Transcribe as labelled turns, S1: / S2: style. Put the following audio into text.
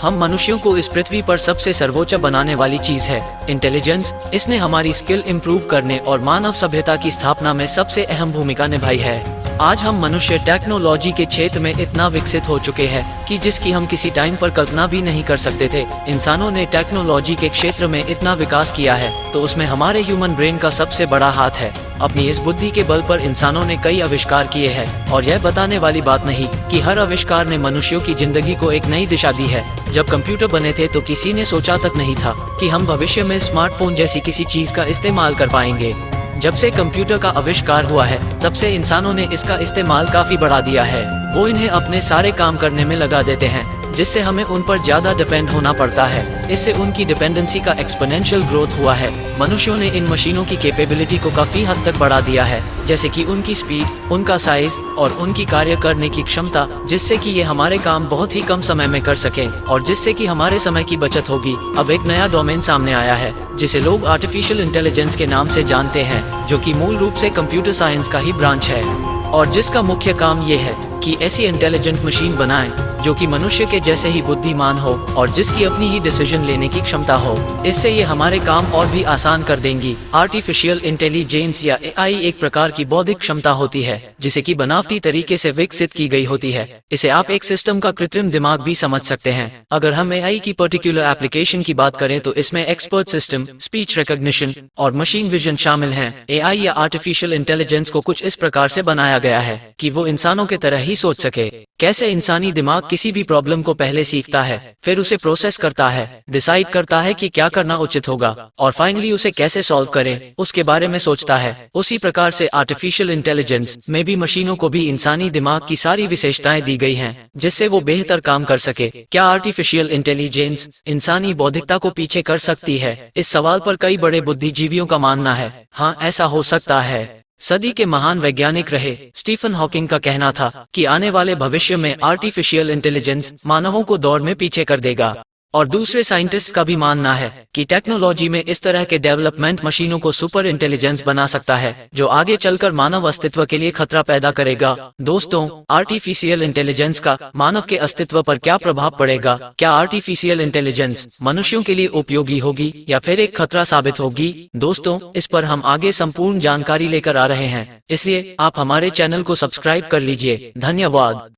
S1: हम मनुष्यों को इस पृथ्वी पर सबसे सर्वोच्च बनाने वाली चीज है इंटेलिजेंस। इसने हमारी स्किल इम्प्रूव करने और मानव सभ्यता की स्थापना में सबसे अहम भूमिका निभाई है। आज हम मनुष्य टेक्नोलॉजी के क्षेत्र में इतना विकसित हो चुके हैं कि जिसकी हम किसी टाइम पर कल्पना भी नहीं कर सकते थे। इंसानों ने टेक्नोलॉजी के क्षेत्र में इतना विकास किया है तो उसमें हमारे ह्यूमन ब्रेन का सबसे बड़ा हाथ है। अपनी इस बुद्धि के बल पर इंसानों ने कई आविष्कार किए हैं और यह बताने वाली बात नहीं कि हर आविष्कार ने मनुष्यों की जिंदगी को एक नई दिशा दी है। जब कंप्यूटर बने थे तो किसी ने सोचा तक नहीं था कि हम भविष्य में स्मार्टफोन जैसी किसी चीज का इस्तेमाल कर पाएंगे। जब से कंप्यूटर का आविष्कार हुआ है तब से इंसानों ने इसका इस्तेमाल काफी बढ़ा दिया है। वो इन्हें अपने सारे काम करने में लगा देते हैं जिससे हमें उन पर ज्यादा डिपेंड होना पड़ता है। इससे उनकी डिपेंडेंसी का एक्सपोनेंशियल ग्रोथ हुआ है। मनुष्यों ने इन मशीनों की कैपेबिलिटी को काफी हद तक बढ़ा दिया है, जैसे कि उनकी स्पीड, उनका साइज और उनकी कार्य करने की क्षमता, जिससे कि ये हमारे काम बहुत ही कम समय में कर सकें और जिससे कि हमारे समय की बचत होगी। अब एक नया डोमेन सामने आया है जिसे लोग आर्टिफिशियल इंटेलिजेंस के नाम से जानते हैं, जो कि मूल रूप से कंप्यूटर साइंस का ही ब्रांच है और जिसका मुख्य काम ये है कि ऐसी इंटेलिजेंट मशीन बनाएं जो कि मनुष्य के जैसे ही बुद्धिमान हो और जिसकी अपनी ही डिसीजन लेने की क्षमता हो। इससे ये हमारे काम और भी आसान कर देंगी। आर्टिफिशियल इंटेलिजेंस या एआई एक प्रकार की बौद्धिक क्षमता होती है जिसे कि बनावटी तरीके से विकसित की गई होती है। इसे आप एक सिस्टम का कृत्रिम दिमाग भी समझ सकते हैं। अगर हम एआई की पर्टिकुलर एप्लीकेशन की बात करें तो इसमें एक्सपर्ट सिस्टम, स्पीच रिकॉग्निशन और मशीन विजन शामिल हैं। एआई या आर्टिफिशियल इंटेलिजेंस को कुछ इस प्रकार से बनाया गया है कि वो इंसानों के तरह ही सोच सके। कैसे इंसानी दिमाग किसी भी प्रॉब्लम को पहले सीखता है, फिर उसे प्रोसेस करता है, डिसाइड करता है कि क्या करना उचित होगा और फाइनली उसे कैसे सॉल्व करें उसके बारे में सोचता है। उसी प्रकार से आर्टिफिशियल इंटेलिजेंस में भी मशीनों को भी इंसानी दिमाग की सारी विशेषताएं दी गई हैं जिससे वो बेहतर काम कर सके। क्या आर्टिफिशियल इंटेलिजेंस इंसानी बौद्धिकता को पीछे कर सकती है? इस सवाल पर कई बड़े बुद्धिजीवियों का मानना है हाँ, ऐसा हो सकता है। सदी के महान वैज्ञानिक रहे स्टीफन हॉकिंग का कहना था कि आने वाले भविष्य में आर्टिफिशियल इंटेलिजेंस मानवों को दौड़ में पीछे कर देगा। और दूसरे साइंटिस्ट का भी मानना है कि टेक्नोलॉजी में इस तरह के डेवलपमेंट मशीनों को सुपर इंटेलिजेंस बना सकता है जो आगे चलकर मानव अस्तित्व के लिए खतरा पैदा करेगा। दोस्तों, आर्टिफिशियल इंटेलिजेंस का मानव के अस्तित्व पर क्या प्रभाव पड़ेगा? क्या आर्टिफिशियल इंटेलिजेंस मनुष्यों के लिए उपयोगी होगी या फिर एक खतरा साबित होगी? दोस्तों, इस पर हम आगे संपूर्ण जानकारी लेकर आ रहे हैं, इसलिए आप हमारे चैनल को सब्सक्राइब कर लीजिए। धन्यवाद।